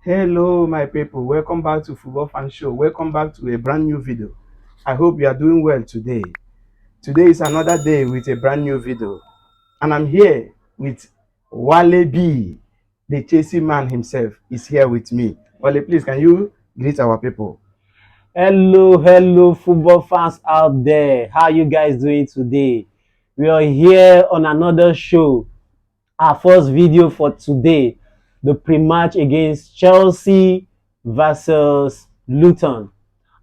Hello my people, welcome back to Football Fan Show. Welcome back to a brand new video. I hope you are doing well today. Today is another day with a brand new video, and I'm here with Wale B, the Chelsea man himself is here with me. Wale, please can you greet our people? Hello, football fans out there. How you guys doing today? We are here on another show. Our first video for today, the pre-match against Chelsea versus Luton.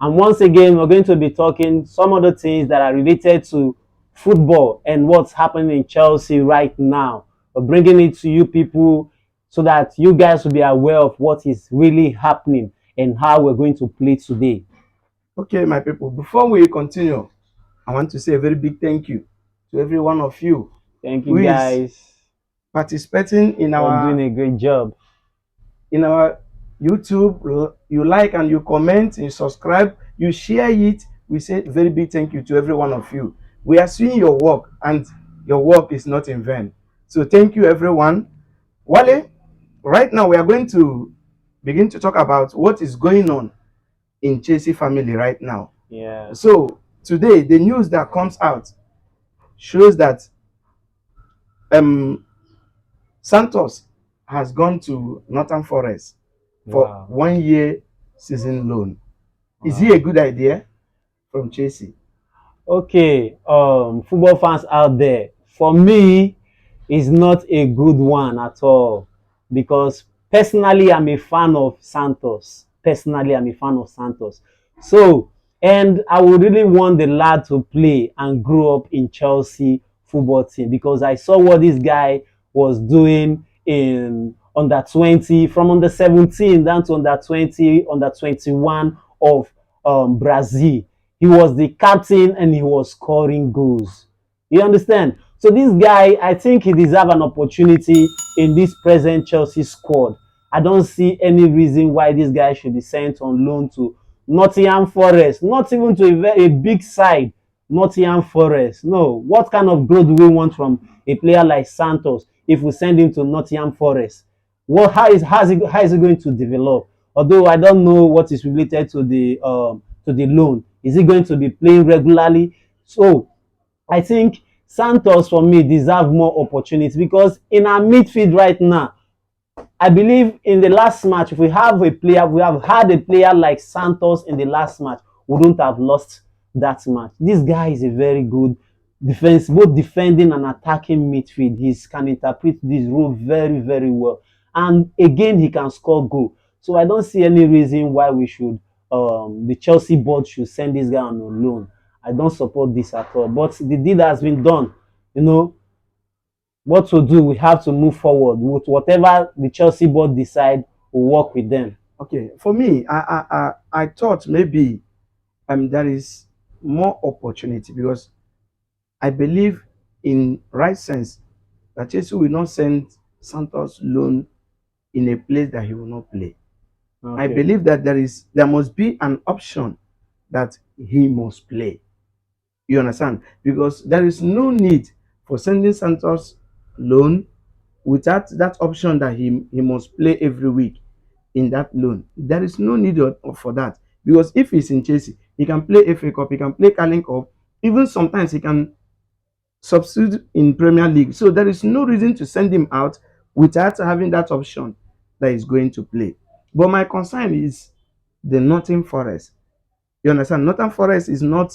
And once again, we're going to be talking some other things that are related to football and what's happening in Chelsea right now. We're bringing it to you people so that you guys will be aware of what is really happening and how we're going to play today. Okay, my people, before we continue, I want to say a very big thank you to every one of you Thank who you is guys. participating in You're our doing a great job. in our YouTube. You like and you comment, you subscribe, you share it. We say very big thank you to every one of you. We are seeing your work, and your work is not in vain. So thank you, everyone. Wale, right now we are going to begin to talk about what is going on in Chelsea family right now. Yeah. So today, the news that comes out shows that um, Santos has gone to Northern Forest for Wow. 1 year season loan. Is Wow. he a good idea from Chelsea? Okay, football fans out there, for me, it's not a good one at all because personally, I'm a fan of Santos. Personally, I'm a fan of Santos. So, and I would really want the lad to play and grow up in Chelsea football team because I saw what this guy was doing in under 20, from under 17 down to under 20, under 21 of Brazil. He was the captain and he was scoring goals. You understand? So this guy, I think he deserves an opportunity in this present Chelsea squad. I don't see any reason why this guy should be sent on loan to Nottingham Forest, not even to a big side, Nottingham Forest. No, what kind of growth do we want from a player like Santos if we send him to Nottingham Forest? What how is he going to develop? Although I don't know what is related to the loan. Is he going to be playing regularly? So I think Santos for me deserve more opportunity because in our midfield right now, I believe in the last match, if we have had a player like Santos in the last match, we wouldn't have lost that match. This guy is a very good defense, both defending and attacking midfield. He can interpret this role very well. And again, he can score goal. So I don't see any reason why the Chelsea board should send this guy on a loan. I don't support this at all. But the deed has been done. You know, what to do, we have to move forward with whatever the Chelsea board decide. We'll work with them. Okay, for me, I thought maybe there is more opportunity because I believe in right sense that Chelsea will not send Santos loan in a place that he will not play. I Okay. believe that there must be an option that he must play. You understand? Because there is no need for sending Santos loan without that option that he must play every week in that loan. There is no need for that. Because if he's in Chelsea, he can play FA Cup, he can play Carling Cup, even sometimes he can substitute in Premier League. So there is no reason to send him out without having that option that he's going to play. But my concern is the Nottingham Forest. You understand? Nottingham Forest is not.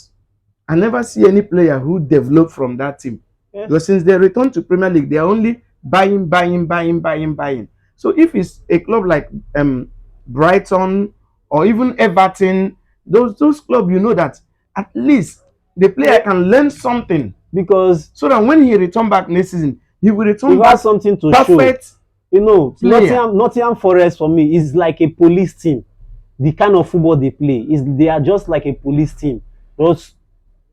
I never see any player who developed from that team. Yes. Because since they returned to Premier League, they are only buying. So if it's a club like Brighton or even Everton, those clubs, you know that at least the player can learn something, because so that when he return back next season, he will return back something to perfect. Show. You know, player. Nottingham Forest for me is like a police team. The kind of football they play is they are just like a police team. Just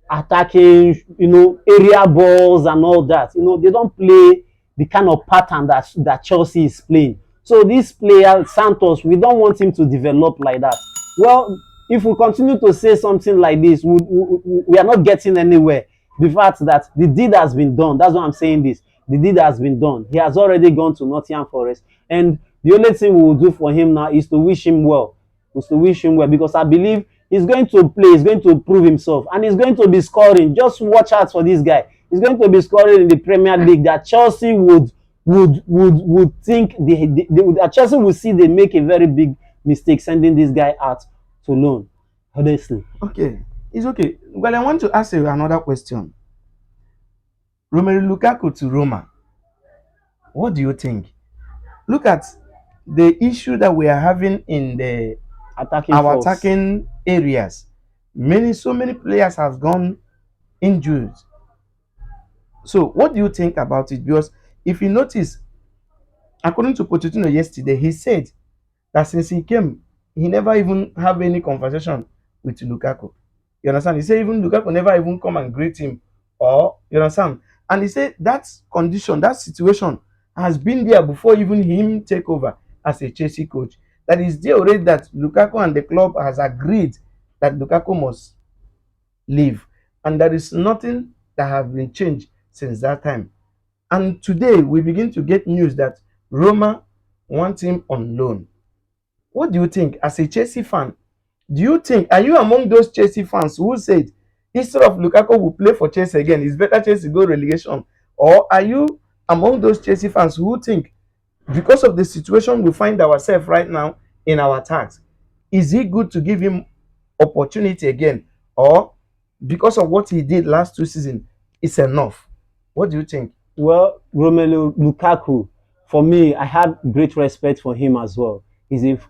attacking, you know, area balls and all that. You know, they don't play the kind of pattern that Chelsea is playing. So this player, Santos, we don't want him to develop like that. Well, if we continue to say something like this, we are not getting anywhere. The fact that the deed has been done, that's why I'm saying this. The deed has been done. He has already gone to Nottingham Forest. And The only thing we will do for him now is to wish him well. Is to wish him well, because I believe he's going to play, he's going to prove himself, and he's going to be scoring. Just watch out for this guy. He's going to be scoring in the Premier League that Chelsea would think that Chelsea would see they make a very big mistake sending this guy out to loan. Honestly. Okay, it's okay. Well, I want to ask you another question. Romelu Lukaku to Roma. What do you think? Look at the issue that we are having in the our attacking areas. So many players have gone injured. So what do you think about it? Because if you notice, according to Pochettino yesterday, he said that since he came, he never even have any conversation with Lukaku. You understand? He said even Lukaku never even come and greet him, or you understand? And he said that condition, that situation has been there before even him take over as a Chelsea coach. That is there already, that Lukaku and the club has agreed that Lukaku must leave. And there is nothing that has been changed since that time. And today we begin to get news that Roma want him on loan. What do you think as a Chelsea fan? Do you think, are you among those Chelsea fans who said instead of Lukaku will play for Chelsea again, it's better Chelsea go relegation? Or are you among those Chelsea fans who think because of the situation we find ourselves right now in our attacks, is it good to give him opportunity again? Or because of what he did last 2 seasons, it's enough? What do you think? Well, Romelu Lukaku, for me, I have great respect for him as well.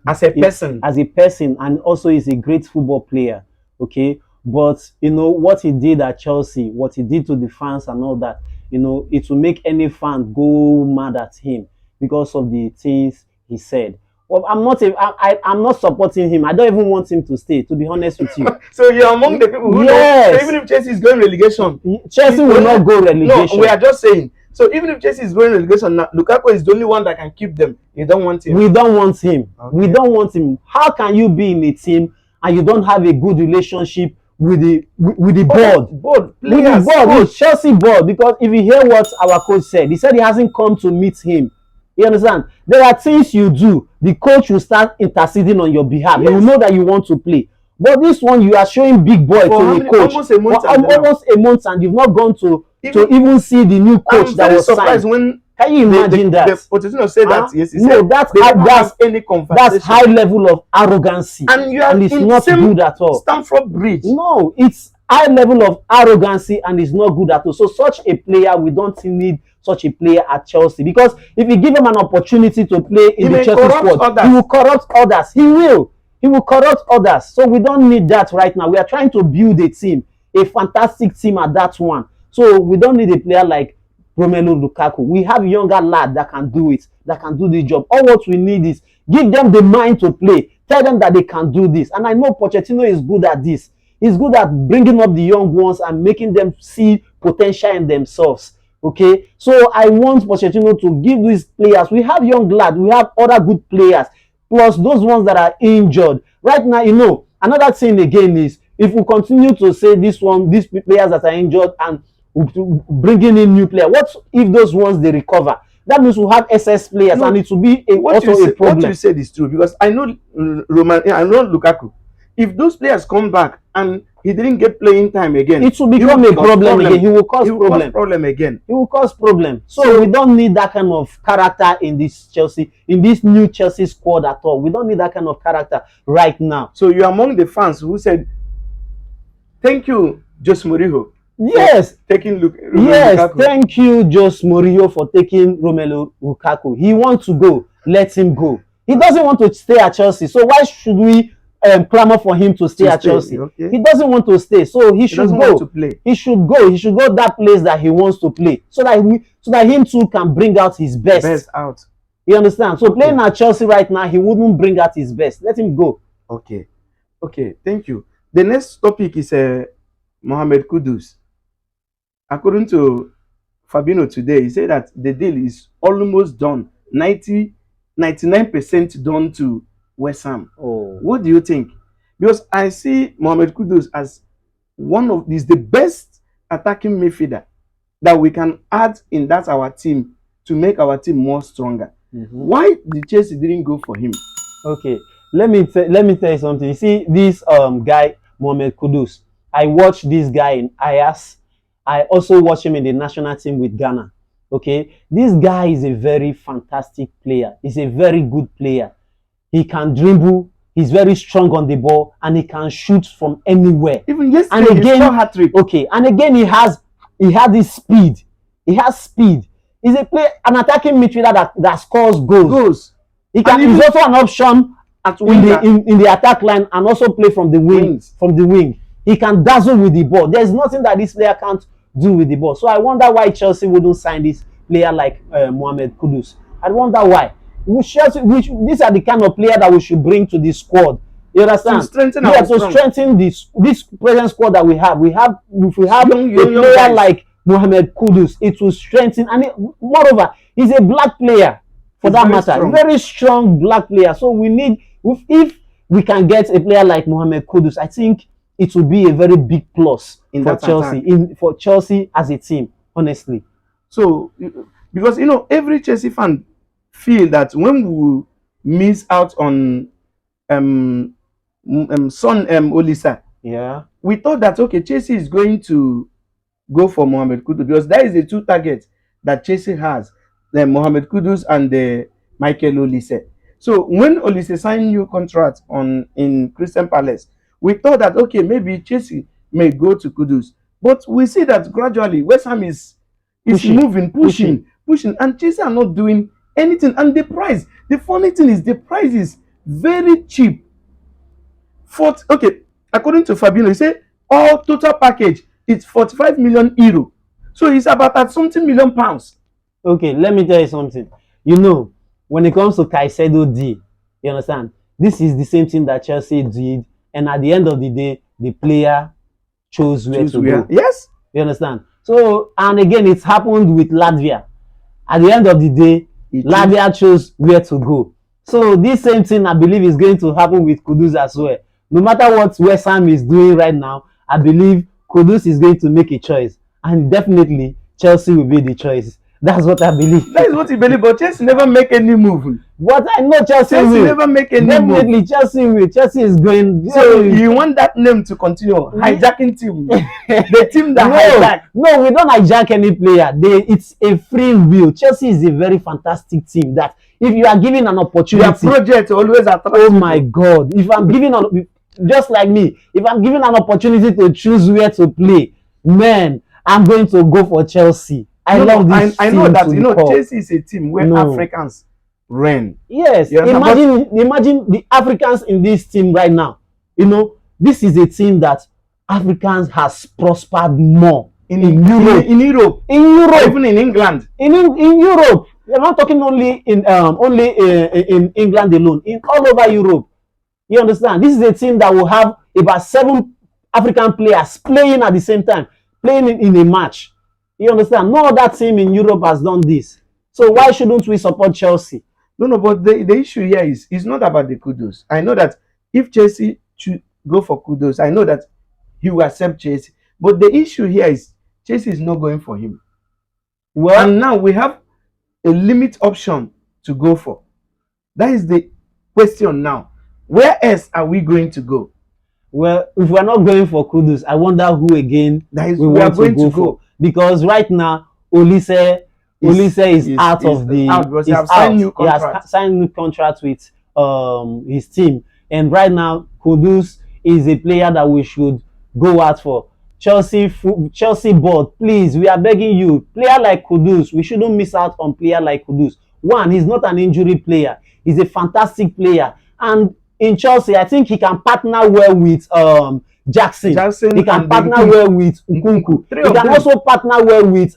As a person, and also he's a great football player. Okay, but you know what he did at Chelsea, what he did to the fans and all that. You know, it will make any fan go mad at him because of the things he said. Well, I'm not supporting him. I don't even want him to stay, to be honest with you. So you're among the people who know, so even if Chelsea is going relegation, Chelsea will not go relegation. No, we are just saying. So even if Chelsea is going relegation, Lukaku is the only one that can keep them. You don't want him. We don't want him. Okay. We don't want him. How can you be in a team and you don't have a good relationship with the board? With the board, with Chelsea board. Because if you hear what our coach said, he said he hasn't come to meet him. You understand? There are things you do. The coach will start interceding on your behalf. Yes. He will know that you want to play. But this one, you are showing big boy to the coach. Almost a month, and you've not gone to even see the new coach that was signed. When can you imagine that? The Pochettino said that. Yes, he no, said that's high level of arrogancy, and it's not good at all. Stamford Bridge. No, it's high level of arrogancy, and it's not good at all. So such a player, we don't need such a player at Chelsea, because if you give him an opportunity to play in the Chelsea squad, he will corrupt others. He will corrupt others. So we don't need that right now. We are trying to build a team, a fantastic team at that one. So we don't need a player like Romelu Lukaku. We have younger lads that can do it, that can do the job. All what we need is give them the mind to play. Tell them that they can do this. And I know Pochettino is good at this. He's good at bringing up the young ones and making them see potential in themselves. Okay, so I want Pochettino to give these players. We have young lads, we have other good players, plus those ones that are injured. Right now, you know, another thing again is if we continue to say these players that are injured and bringing in new players, what if those ones they recover? That means we'll have SS players, and it will be also a problem. What you said is true, because I know I know Lukaku. If those players come back and he didn't get playing time again, it will become a problem again. He will cause problem again. He will cause problem. So we don't need that kind of character in this new Chelsea squad at all. We don't need that kind of character right now. So you're among the fans who said, "Thank you, Jose Mourinho." Yes, Lukaku. Thank you, Jose Mourinho, for taking Romelu Lukaku. He wants to go. Let him go. He doesn't want to stay at Chelsea. So why should we clamor for him to stay at Chelsea? Okay. He doesn't want to stay, so he should go. To play. He should go. He should go that place that he wants to play, so that him too can bring out his best. Out. You understand? So playing at Chelsea right now, he wouldn't bring out his best. Let him go. Okay. Thank you. The next topic is Mohamed Kudus. According to Fabino today, he said that the deal is almost done, 99% done to West Ham. Oh. What do you think? Because I see Mohamed Kudus as the best attacking midfielder that we can add in our team to make our team more stronger. Why the Chelsea didn't go for him? Okay, let me tell you something. You see this guy Mohamed Kudus. I watched this guy in Ajax. I also watch him in the national team with Ghana. Okay, this guy is a very fantastic player. He's a very good player. He can dribble. He's very strong on the ball, and he can shoot from anywhere. Even yesterday, And he again, scored hat-trick. okay, and again he has this speed. He has speed. He's a player, an attacking midfielder that scores goals. He can. He's also an option at in the attack line and also play from the wings. From the wing, he can dazzle with the ball. There's nothing that this player can't do with the ball. So I wonder why Chelsea wouldn't sign this player like Mohamed Kudus. I wonder why. These are the kind of player that we should bring to the squad. You understand? To strengthen strengthen this present squad that we have. If we have a player like Mohamed Kudus, it will strengthen. And moreover, he's a black player for that matter. Strong. Very strong black player. So we need, if we can get a player like Mohamed Kudus, I think it will be a very big plus for Chelsea, for Chelsea as a team, honestly. So, because every Chelsea fan feel that when we miss out on Son Olisa, we thought that okay, Chelsea is going to go for Mohamed Kudus because that is the two targets that Chelsea has, the Mohamed Kudus and the Michael Olise. So when Olise signed new contract in Crystal Palace, we thought that okay, maybe Chelsea may go to Kudus, but we see that gradually West Ham is moving, pushing, and Chelsea are not doing anything. And the price, the funny thing is the price is very cheap. According to Fabino, he said all total package is 45 million euro. So it's about at something million pounds. Okay, let me tell you something. When it comes to Caicedo D, you understand? This is the same thing that Chelsea did, and at the end of the day, the player chose where to go. Yes. You understand? So, and again, it's happened with Latvia. At the end of the day, Latvia chose where to go. So this same thing, I believe, is going to happen with Kudus as well. No matter what West Ham is doing right now, I believe Kudus is going to make a choice, and definitely Chelsea will be the choice. That's what I believe. That is what you believe, but Chelsea never make any move. But I know Chelsea will. Never make any definitely move. Chelsea will. Chelsea is going. So you want that name to continue? Hijacking team. The team that hijack. No, we don't hijack any player. It's a free will. Chelsea is a very fantastic team that if you are given an opportunity. Their project always attract. Oh my God. If I'm given just like me, if I'm given an opportunity to choose where to play, man, I'm going to go for Chelsea. I love this. I know that Chelsea is a team where Africans reign. Yes, imagine the Africans in this team right now. This is a team that Africans has prospered more in Europe. In Europe, even in England. In Europe, we're not talking only in England alone. In all over Europe, you understand. This is a team that will have about 7 African players playing at the same time, playing in a match. You understand? No other team in Europe has done this. So why shouldn't we support Chelsea? No, but the issue here is not about the Kudus. I know that if Chelsea should go for Kudus, I know that he will accept Chelsea. But the issue here is Chelsea is not going for him. Well, and now we have a limit option to go for. That is the question now. Where else are we going to go? Well, if we're not going for Kudus, I wonder who again we are going to go for. Because right now, Olise is out of the. He has signed new contract. He has signed new contract with his team, and right now, Kudus is a player that we should go out for. Chelsea board, please, we are begging you. Player like Kudus, we shouldn't miss out on player like Kudus. One, he's not an injury player. He's a fantastic player, and in Chelsea, I think he can partner well with Jackson. He can partner well with Nkunku. He can also partner well with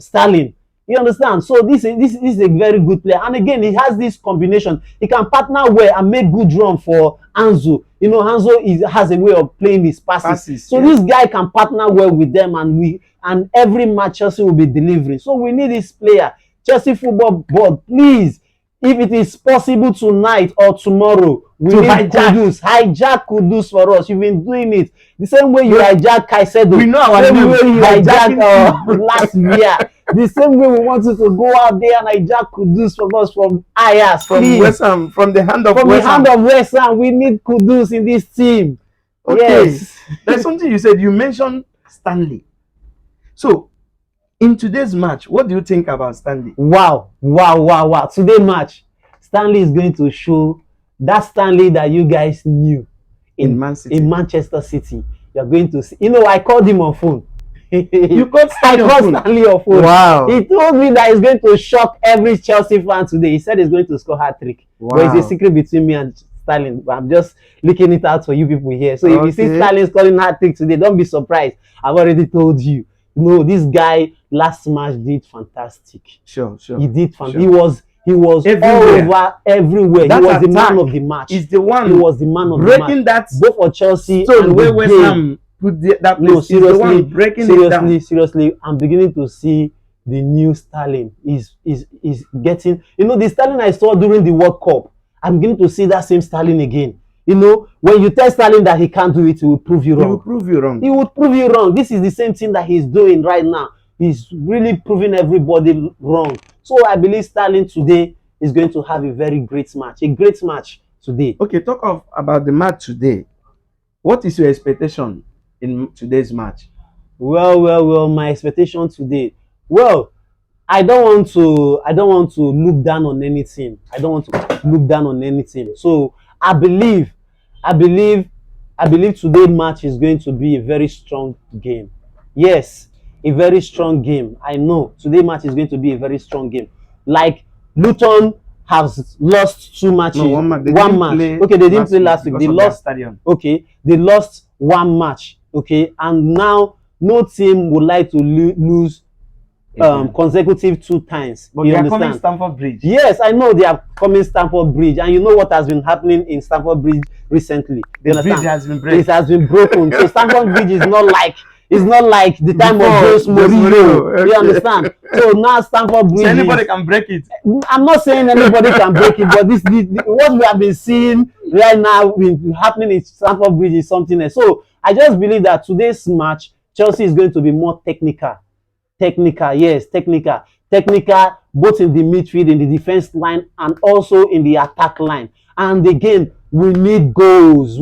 Sterling. You understand? So this is a very good player. And again, he has this combination. He can partner well and make good run for Anzo. Anzo has a way of playing his passes. So this guy can partner well with them, and every match Chelsea will be delivering. So we need this player. Chelsea Football Board, please. If it is possible tonight or tomorrow, we need hijack Kudus for us. You've been doing it the same way you hijack Caicedo. We know our same way you hijack last year. The same way we want you to go out there and Naija Kudus from us from Ayas, From please. West Ham, from the hand of From the West Ham. hand of West Ham, we need Kudus in this team. Okay, Yes. there's something you said. You mentioned Stanley. So, in today's match, what do you think about Stanley? Wow. Today match, Stanley is going to show that Stanley that you guys knew In Man City. in Manchester City. You're going to see. You know, I called him on phone. You called Stanley on phone? Stanley on phone. Wow. He told me that he's going to shock every Chelsea fan today. He said he's going to score hat-trick. Wow. But it's a secret between me and Sterling. I'm just leaking it out for you people here. So if you see Sterling scoring hat-trick today, don't be surprised. I've already told you. No, this guy last match did fantastic. Sure. He did fantastic. Sure. He was everywhere. all over everywhere. That he was the man attack of the match. Is the one He was the man of the breaking match. that Both for Chelsea stone and where the West game. Ham put that place. No, He's the one seriously, breaking it down. seriously, I'm beginning to see the new Sterling is getting. You know, the Sterling I saw during the World Cup. I'm beginning to see that same Sterling again. You know, when you tell Sterling that he can't do it, he will prove you wrong. He will prove you wrong. He would prove you wrong. This is the same thing that he's doing right now. He's really proving everybody wrong. So I believe Sterling today is going to have a very great match. A great match today. Okay, about the match today. What is your expectation in today's match? Well, my expectation today. Well, I don't want to look down on anything. I don't want to look down on anything. So I believe today's match is going to be a very strong game. Yes, a very strong game. I know today's match is going to be a very strong game. Like Luton has lost 2 matches. No, one match. Okay, they didn't play last week. They lost. Okay, they lost 1 match. Okay, and now no team would like to lose consecutive 2 times. But they are coming Stamford Bridge. Yes, I know they are coming Stamford Bridge, and you know what has been happening in Stamford Bridge recently. The bridge has been broken. It has been broken. So Stamford Bridge is not like the time of Jose Mourinho. Okay. You understand? So now Stamford Bridge. So anybody can break it. I'm not saying anybody can break it, but what we have been seeing right now happening in Stamford Bridge is something else. So I just believe that today's match, Chelsea is going to be more technical. Yes, technical, both in the midfield, in the defense line, and also in the attack line. And again, we need goals.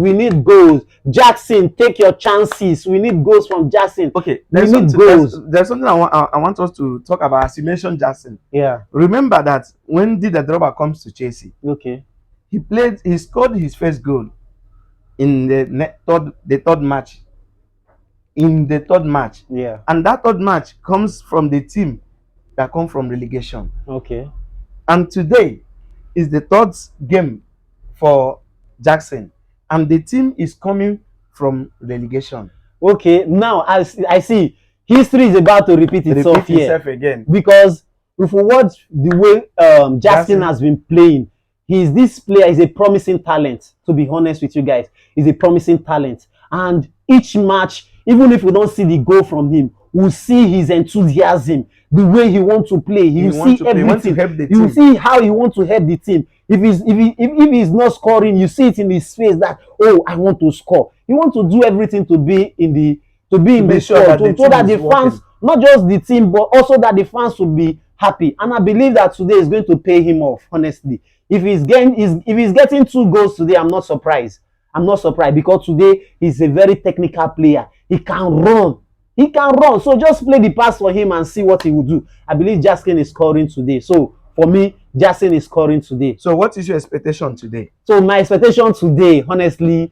Jackson, take your chances. We need goals from Jackson. Okay, there's something I want us to talk about. As you mentioned Jackson. Yeah. Remember that when Didier Drogba comes to Chelsea, okay, he scored his first goal in the third match. Yeah. And that third match comes from the team that come from relegation. Okay. And today is the 3rd game for Jackson, and the team is coming from relegation. Okay, now I see history is about to repeat itself again. Because if we watch the way Jackson has been playing, this player is a promising talent. To be honest with you guys, he's a promising talent, and each match, even if we don't see the goal from him, we'll see his enthusiasm, the way he wants to play. You see everything. You see how he wants to help the team. If he's not scoring, you see it in his face that, oh, I want to score. He wants to do everything to be in the score, so that the fans, not just the team, but also that the fans will be happy. And I believe that today is going to pay him off. Honestly, if he's getting 2 goals today, I'm not surprised. Because today he's a very technical player. He can run. So just play the pass for him and see what he will do. I believe Jackson is scoring today. So for me, Jackson is scoring today. So what is your expectation today? So my expectation today, honestly,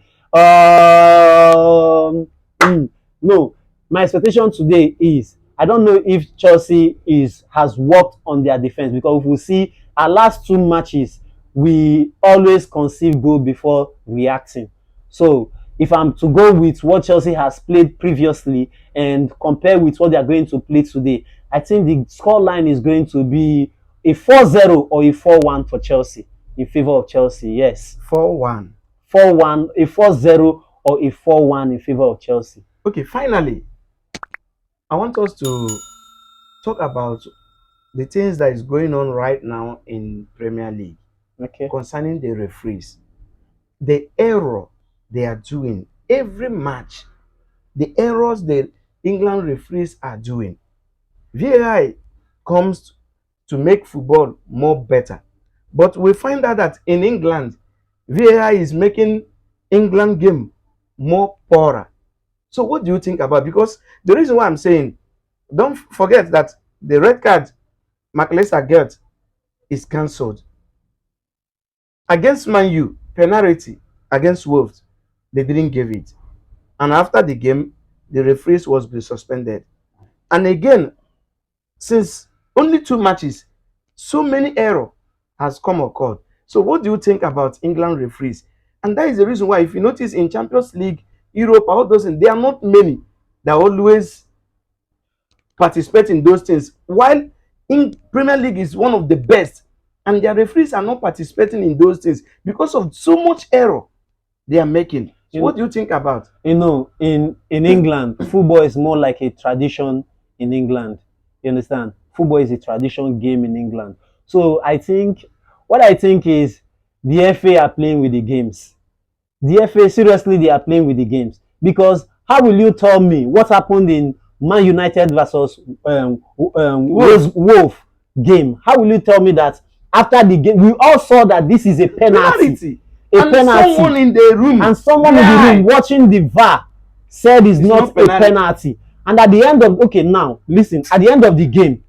no, my expectation today is, I don't know if Chelsea has worked on their defense, because if we see our last 2 matches, we always conceive goal before reacting. So if I'm to go with what Chelsea has played previously and compare with what they are going to play today, I think the scoreline is going to be a 4-0 or a 4-1 for Chelsea, in favor of Chelsea. Yes. 4-1. 4-1, a 4-0 or a 4-1 in favor of Chelsea. Okay, finally, I want us to talk about the things that is going on right now in Premier League. Okay. Concerning the referees. The error they are doing every match, the errors the England referees are doing. VAR comes to make football more better. But we find out that in England, VAR is making England game more poorer. So what do you think about? Because the reason why I'm saying, don't forget that the red card McAllister got is cancelled. Against Man U, penalty against Wolves, they didn't give it. And after the game, the referees was be suspended. And again, since only 2 matches, so many error has come occurred. So what do you think about England referees? And that is the reason why, if you notice in Champions League, Europe, all those things, there are not many that always participate in those things. While in Premier League is one of the best, and their referees are not participating in those things because of so much error they are making. So what do you think about? In England, football is more like a tradition in England. You understand? Football is a tradition game in England. So what I think is the FA are playing with the games. The FA, seriously, they are playing with the games. Because how will you tell me what happened in Man United versus Wolf game? How will you tell me that after the game, we all saw that this is a penalty? Someone in the room, and someone in the room watching the VAR said it's not a penalty. And at the end of, okay, now listen, at the end of the game,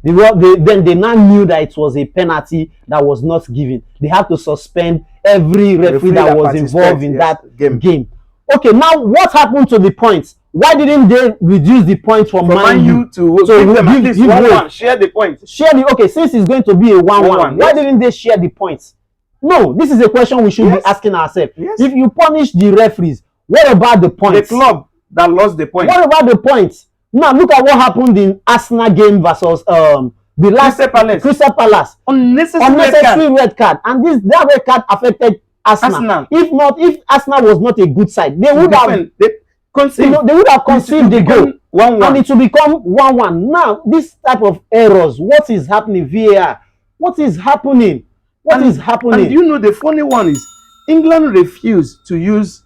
they now knew that it was a penalty that was not given. They had to suspend every referee that was involved in that game. Okay, now what happened to the points? Why didn't they reduce the points from Man U to give them at least 1-1? Share the points. Okay, since it's going to be a 1-1, why didn't they share the points? No, this is a question we should be asking ourselves. If you punish the referees, what about the points? The club that lost the points. What about the points? Now look at what happened in Arsenal game versus the last Crystal Palace. Unnecessary red card, and that red card affected Arsenal. If Arsenal was not a good side, they would have conceded the goal, 1-1. And it will become 1-1. Now this type of errors, what is happening? VAR, what is happening? What is happening? And you know the funny one is England refused to use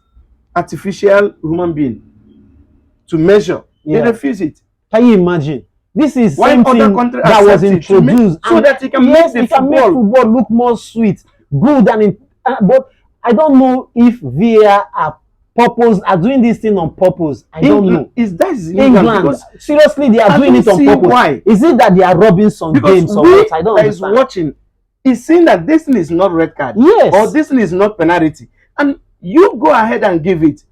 artificial human being to measure. They refuse it. Can you imagine? This is something that was introduced so that it can make the football look more sweet, good, and but I don't know if VAR are doing this thing on purpose. I don't know. England? Seriously, they are doing it on purpose. Why? Is it that they are robbing some games or what? I don't understand. Watching is saying that this thing is not red card, or this thing is not penalty, and you go ahead and give it.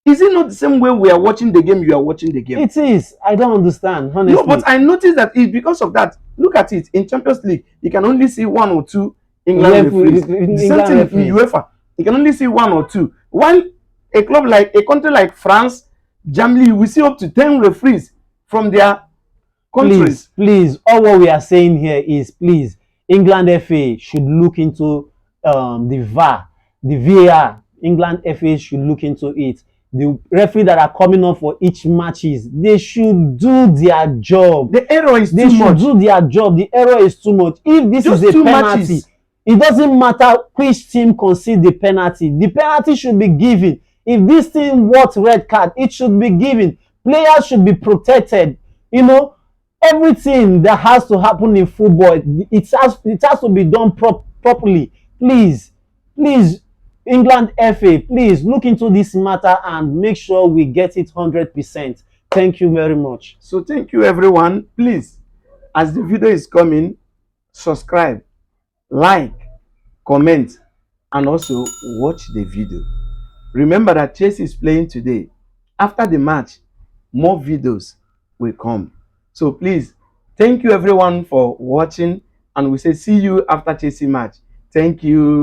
Is it not the same way we are watching the game, you are watching the game? It is. I don't understand, honestly. No, but I noticed that it's because of that. Look at it. In Champions League, you can only see 1 or 2 England referees. The same thing in UEFA. You can only see 1 or 2. While a country like France, Germany, we see up to 10 referees from their countries. Please, all what we are saying here is, please, England FA should look into the VAR, the VAR. England FA should look into it. The referee that are coming up for each matches, they should do their job. The error is too much. They should do their job. The error is too much. If this is a penalty, it doesn't matter which team concedes the penalty. The penalty should be given. If this team wants red card, it should be given. Players should be protected. You know, everything that has to happen in football, it has to be done properly. Please, England FA, please look into this matter and make sure we get it 100%. Thank you very much. So thank you, everyone. Please, as the video is coming, subscribe, like, comment, and also watch the video. Remember that Chelsea is playing today. After the match, more videos will come. So please, thank you everyone for watching, and we say see you after Chelsea match. Thank you.